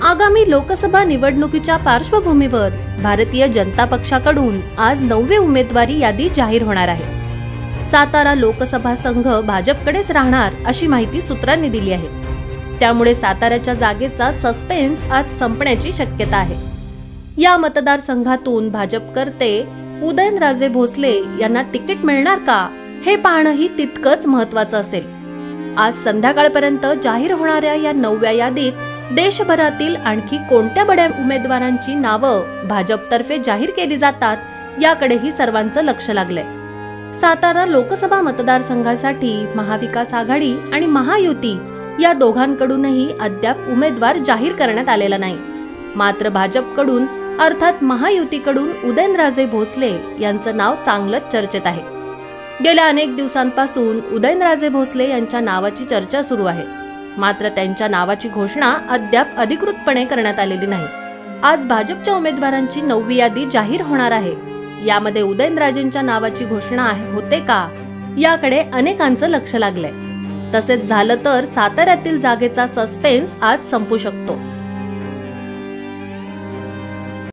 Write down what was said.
आगामी लोकसभा निवडणुकीच्या पार्श्वभूमीवर भारतीय जनता पक्षाकडून आज 9वी उमेदवारी यादी जाहीर होणार आहे। सातारा लोकसभा संघ भाजपकडेच राहणार अशी माहिती सूत्रांनी दिली आहे। त्यामुळे साताऱ्याच्या जागेचा सस्पेन्स आज संपण्याची शक्यता आहे। या मतदारसंघातून भाजपकर्ते उदयनराजे भोसले यांना तिकीट मिळणार का हे पाहणंही तितकंच महत्त्वाचं असेल। आज संध्याकाळपर्यंत जाहीर होणाऱ्या या 9व्या यादीत देशभरातील आणखी कोणत्या बड्या उमेदवारांची नावं भाजपतर्फे जाहीर केली जातात याकडेही सर्वांचं लक्ष लागलंय। सातारा लोकसभा मतदारसंघासाठी महाविकास आघाडी आणि महायुती या दोघांकडूनही अद्याप उमेदवार जाहीर करण्यात आलेला नाही। मात्र भाजपकडून अर्थात महायुतीकडून उदयनराजे भोसले यांचं नाव चांगलंच चर्चेत आहे। गेल्या अनेक दिवसांपासून उदयनराजे भोसले यांच्या नावाची चर्चा सुरू आहे। मात्र त्यांच्या नावाची घोषणा अद्याप अधिकृतपणे करण्यात आलेली नाही। आज भाजपच्या उमेदवारांची 9वी यादी जाहीर होणार आहे। यामध्ये उदयनराजेंच्या नावाची घोषणा होते का याकडे अनेकांचं लक्ष लागलंय। तसेच झालं तर साताऱ्यातील जागेचा सस्पेन्स आज संपू शकतो।